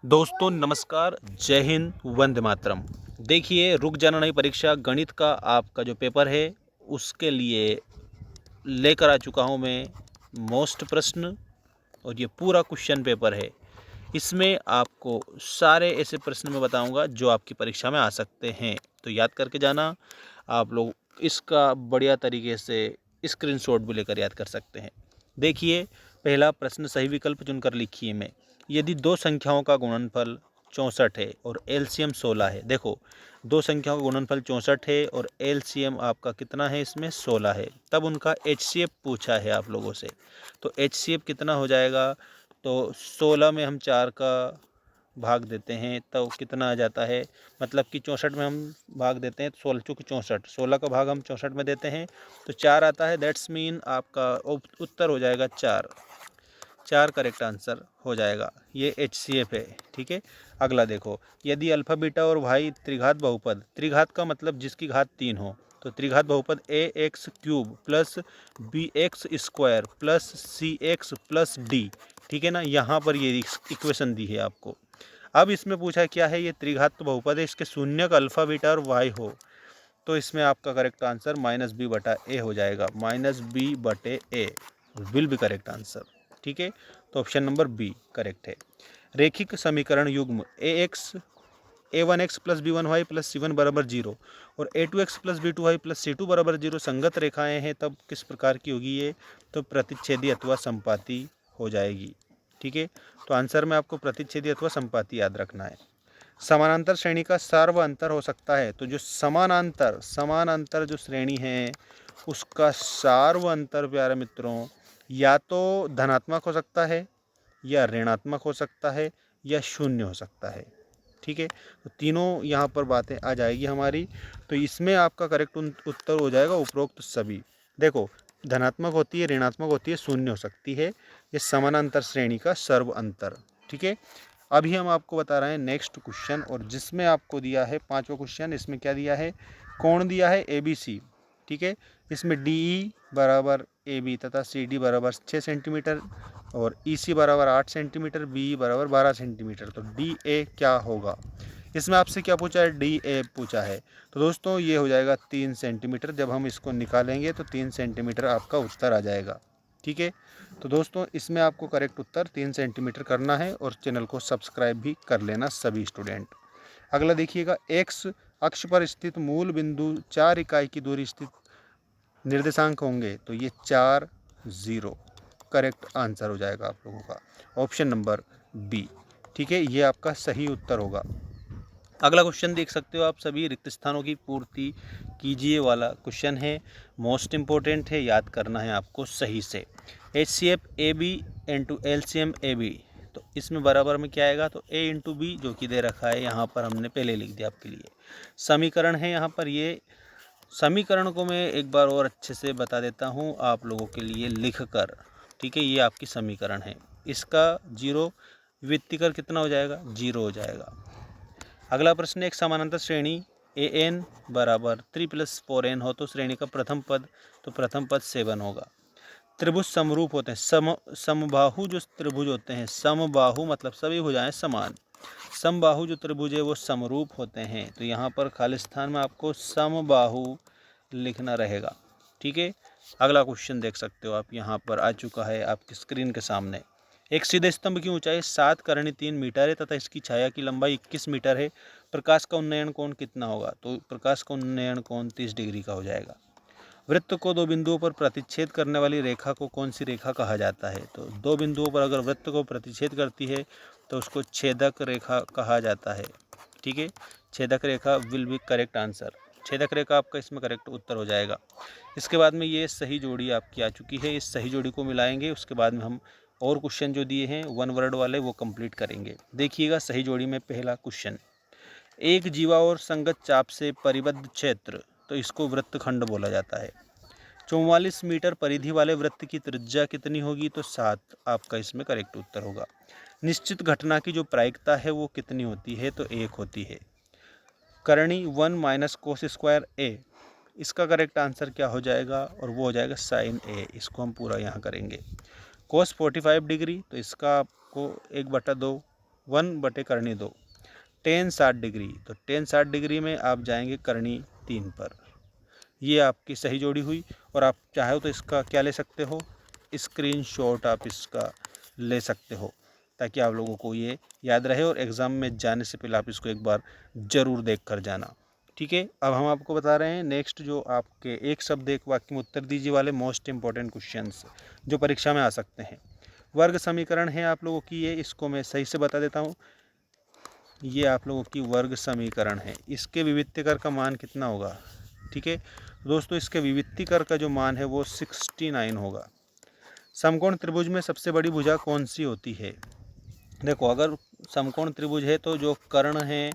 दोस्तों नमस्कार, जय हिंद, वंदे मातरम। देखिए, रुक जाना नहीं परीक्षा गणित का आपका जो पेपर है उसके लिए लेकर आ चुका हूँ मैं मोस्ट प्रश्न। और ये पूरा क्वेश्चन पेपर है। इसमें आपको सारे ऐसे प्रश्न मैं बताऊंगा जो आपकी परीक्षा में आ सकते हैं, तो याद करके जाना। आप लोग इसका बढ़िया तरीके से स्क्रीनशॉट भी लेकर याद कर सकते हैं। देखिए, पहला प्रश्न सही विकल्प चुनकर लिखिए में। यदि दो संख्याओं का गुणनफल 64 है और एलसीएम 16 है। देखो, दो संख्याओं का गुणनफल 64 है और एलसीएम आपका कितना है, इसमें 16 है। तब उनका एचसीएफ पूछा है आप लोगों से। तो एचसीएफ कितना हो जाएगा, तो 16 में हम 4 का भाग देते हैं तो कितना आ जाता है, मतलब कि 64 में हम भाग देते हैं 16, चूँकि 64 16 का भाग हम 64 में देते हैं तो 4 आता है। दैट्स मीन आपका उत्तर हो जाएगा 4। 4 करेक्ट आंसर हो जाएगा। ये एचसीएफ है। ठीक है। अगला देखो, यदि अल्फा बीटा और वाई त्रिघात बहुपद, त्रिघात का मतलब जिसकी घात 3 हो, तो त्रिघात बहुपद A X cube plus B X square plus C X plus D, ठीक है ना, यहाँ पर ये इक्वेशन दी है आपको। अब इसमें पूछा क्या है, ये त्रिघात बहुपद है, इसके शून्य का अल्फा बीटा और वाई हो, तो इसमें आपका करेक्ट आंसर माइनस बी बटा ए हो जाएगा। माइनस बी बटे ए विल बी करेक्ट आंसर। ठीक है, तो ऑप्शन नंबर बी करेक्ट है। रेखिक समीकरण युग्म a1x plus b1y plus c1 बराबर 0 और a2x plus b2y plus c2 बराबर 0 संगत रेखाएं हैं, तब किस प्रकार की होगी ये, तो प्रतिच्छेदी अथवा संपाती हो जाएगी। ठीक है, तो आंसर में आपको प्रतिच्छेदी अथवा संपाती याद रखना है। समानांतर श्रेणी का सर्व अंतर हो सकता है, तो जो समानांतर जो श्रेणी है उसका सार्व अंतर प्यारे मित्रों या तो धनात्मक हो सकता है या ऋणात्मक हो सकता है या शून्य हो सकता है। ठीक है, तो तीनों यहाँ पर बातें आ जाएगी हमारी। तो इसमें आपका करेक्ट उत्तर हो जाएगा उपरोक्त सभी। देखो, धनात्मक होती है, ऋणात्मक होती है, शून्य हो सकती है। ये समानांतर श्रेणी का सर्व अंतर। ठीक है, अभी हम आपको बता रहे हैं नेक्स्ट क्वेश्चन, और जिसमें आपको दिया है पांचवा क्वेश्चन। इसमें क्या दिया है, कोण दिया है ABC। ठीक है, इसमें DE बराबर AB तथा CD बराबर 6 सेंटीमीटर और EC बराबर 8 सेंटीमीटर, BE बराबर 12 सेंटीमीटर। तो DA क्या होगा, इसमें आपसे क्या पूछा है, DA पूछा है। तो दोस्तों ये हो जाएगा 3 सेंटीमीटर। जब हम इसको निकालेंगे तो 3 सेंटीमीटर आपका उत्तर आ जाएगा। ठीक है, तो दोस्तों इसमें आपको करेक्ट उत्तर 3 सेंटीमीटर करना है, और चैनल को सब्सक्राइब भी कर लेना सभी स्टूडेंट। अगला देखिएगा, एक्स अक्ष पर स्थित मूल बिंदु 4 इकाई की दूरी स्थित निर्देशांक होंगे, तो ये 4 0 करेक्ट आंसर हो जाएगा आप लोगों का, ऑप्शन नंबर बी। ठीक है, ये आपका सही उत्तर होगा। अगला क्वेश्चन देख सकते हो आप सभी, रिक्त स्थानों की पूर्ति कीजिए वाला क्वेश्चन है। मोस्ट इम्पोर्टेंट है, याद करना है आपको सही से। H C F A B into LCM A B, तो इसमें बराबर में क्या आएगा, तो ए इंटू बी जो कि दे रखा है यहाँ पर, हमने पहले लिख दिया आपके लिए। समीकरण है यहाँ पर, ये समीकरण को मैं एक बार और अच्छे से बता देता हूँ आप लोगों के लिए लिख कर। ठीक है, ये आपकी समीकरण है। इसका 0 वित्तीकर कितना हो जाएगा, 0 हो जाएगा। अगला प्रश्न, एक समानांतर श्रेणी ए एन बराबर 3 + 4n हो तो श्रेणी का प्रथम पद, तो प्रथम पद 7 होगा। त्रिभुज समरूप होते हैं, समबाहु जो त्रिभुज होते हैं, समबाहु मतलब सभी भुजाएं समान, समबाहु जो त्रिभुज है वो समरूप होते हैं। तो यहाँ पर खालिस्तान में आपको समबाहु लिखना रहेगा। ठीक है, अगला क्वेश्चन देख सकते हो आप, यहाँ पर आ चुका है आपकी स्क्रीन के सामने। एक सीधे स्तंभ की ऊंचाई 7 करणी 3 मीटर है तथा इसकी छाया की लंबाई 21 मीटर है। प्रकाश का उन्नयन कोण कितना होगा, तो प्रकाश का उन्नयन कोण 30 डिग्री का हो जाएगा। वृत्त को दो बिंदुओं पर प्रतिच्छेद करने वाली रेखा को कौन सी रेखा कहा जाता है, तो दो बिंदुओं पर अगर वृत्त को प्रतिच्छेद करती है तो उसको छेदक रेखा कहा जाता है। ठीक है, छेदक रेखा विल बी करेक्ट आंसर। छेदक रेखा आपका इसमें करेक्ट उत्तर हो जाएगा। इसके बाद में ये सही जोड़ी आपकी आ चुकी है, इस सही जोड़ी को मिलाएंगे, उसके बाद में हम और क्वेश्चन जो दिए हैं 1 वर्ड वाले वो कंप्लीट करेंगे। देखिएगा सही जोड़ी में पहला क्वेश्चन, एक जीवा और संगत चाप से परिबद्ध क्षेत्र, तो इसको वृत्तखंड बोला जाता है। 44 मीटर परिधि वाले वृत्त की त्रिज्या कितनी होगी, तो 7 आपका इसमें करेक्ट उत्तर होगा। निश्चित घटना की जो प्रायिकता है वो कितनी होती है, तो 1 होती है। करणी 1 - कोस स्क्वायर ए, इसका करेक्ट आंसर क्या हो जाएगा, और वो हो जाएगा साइन ए। इसको हम पूरा यहाँ करेंगे। कोस 45 डिग्री, तो इसका आपको 1/2 1/2 tan 60 डिग्री, तो tan 60 डिग्री में आप जाएंगे करनी 3 पर। ये आपकी सही जोड़ी हुई। और आप चाहो तो इसका क्या ले सकते हो, स्क्रीनशॉट आप इसका ले सकते हो, ताकि आप लोगों को ये याद रहे और एग्ज़ाम में जाने से पहले आप इसको एक बार ज़रूर देख कर जाना। ठीक है, अब हम आपको बता रहे हैं नेक्स्ट जो आपके एक शब्द एक वाक्य में उत्तर दीजिए वाले मोस्ट इम्पॉर्टेंट क्वेश्चंस जो परीक्षा में आ सकते हैं। वर्ग समीकरण है आप लोगों की ये, इसको मैं सही से बता देता हूँ। ये आप लोगों की वर्ग समीकरण है, इसके विविधीकर का मान कितना होगा। ठीक है दोस्तों, इसके विविधीकर का जो मान है वो 69 होगा। समकोण त्रिभुज में सबसे बड़ी भुजा कौन सी होती है। देखो, अगर समकोण त्रिभुज है तो जो कर्ण है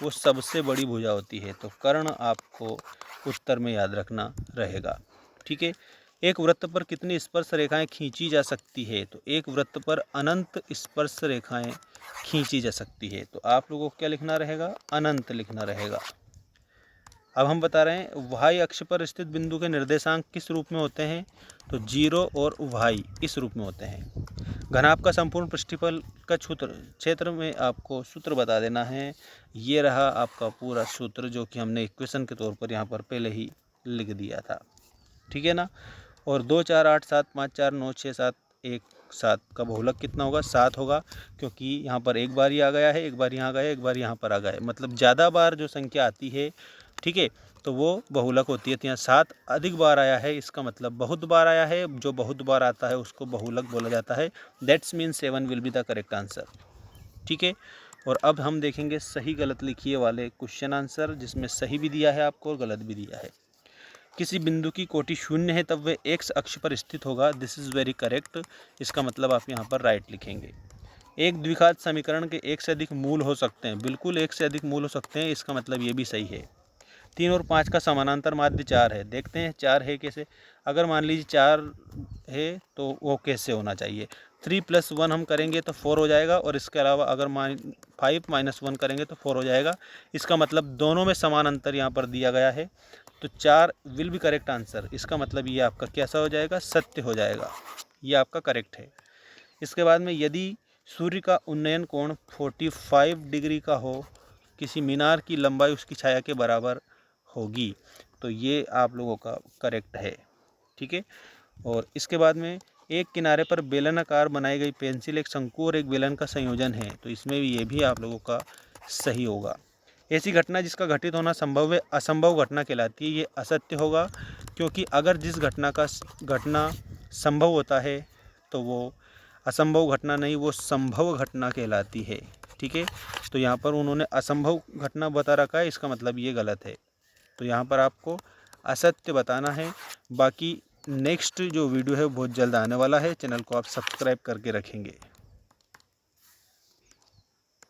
वो सबसे बड़ी भुजा होती है, तो कर्ण आपको उत्तर में याद रखना रहेगा। ठीक है, एक वृत्त पर कितनी स्पर्श रेखाएं खींची जा सकती है, तो एक वृत्त पर अनंत स्पर्श रेखाएं खींची जा सकती है, तो आप लोगों को क्या लिखना रहेगा, अनंत लिखना रहेगा। अब हम बता रहे हैं y अक्ष पर स्थित बिंदु के निर्देशांक किस रूप में होते हैं, तो 0 और y इस रूप में होते हैं। घनाभ का संपूर्ण पृष्ठफल का क्षेत्र में आपको सूत्र बता देना है। ये रहा आपका पूरा सूत्र जो कि हमने इक्वेशन के तौर पर यहाँ पर पहले ही लिख दिया था। ठीक है ना। और 2 4 8 7 5 4 9 6 7 1 7 का बहुलक कितना होगा, 7 होगा, क्योंकि यहाँ पर एक बार ही आ गया है, एक बार यहाँ गया, एक बार यहाँ पर आ गया है, मतलब ज़्यादा बार जो संख्या आती है, ठीक है, तो वो बहुलक होती है। तो यहाँ 7 अधिक बार आया है, इसका मतलब बहुत बार आया है, जो बहुत बार आता है उसको बहुलक बोला जाता है। That's mean 7 will be the correct answer. ठीक है, और अब हम देखेंगे सही गलत लिखिए वाले क्वेश्चन आंसर, जिसमें सही भी दिया है आपको और गलत भी दिया है। किसी बिंदु की कोटि 0 है तब वह x अक्ष पर स्थित होगा, दिस इज़ वेरी करेक्ट। इसका मतलब आप यहाँ पर राइट लिखेंगे। एक द्विघात समीकरण के एक से अधिक मूल हो सकते हैं, बिल्कुल एक से अधिक मूल हो सकते हैं, इसका मतलब ये भी सही है। 3 और 5 का समानांतर माध्य 4 है, देखते हैं 4 है कैसे। अगर मान लीजिए 4 है तो वो कैसे होना चाहिए। 3 + 1 हम करेंगे तो 4 हो जाएगा, और इसके अलावा अगर 5 - 1 करेंगे तो 4 हो जाएगा। इसका मतलब दोनों में समान अंतर यहाँ पर दिया गया है, तो 4 विल भी करेक्ट आंसर। इसका मतलब ये आपका कैसा हो जाएगा, सत्य हो जाएगा, ये आपका करेक्ट है। इसके बाद में यदि सूर्य का उन्नयन कोण 45 डिग्री का हो, किसी मीनार की लंबाई उसकी छाया के बराबर होगी, तो ये आप लोगों का करेक्ट है। ठीक है, और इसके बाद में एक किनारे पर बेलनाकार बनाई गई पेंसिल एक शंकु और एक बेलन का संयोजन है, तो इसमें भी ये भी आप लोगों का सही होगा। ऐसी घटना जिसका घटित होना संभव है असंभव घटना कहलाती है, ये असत्य होगा, क्योंकि अगर जिस घटना संभव होता है तो वो असंभव घटना नहीं, वो संभव घटना कहलाती है। ठीक है, तो यहाँ पर उन्होंने असंभव घटना बता रखा है, इसका मतलब ये गलत है, तो यहाँ पर आपको असत्य बताना है। बाकी नेक्स्ट जो वीडियो है बहुत जल्द आने वाला है, चैनल को आप सब्सक्राइब करके रखेंगे।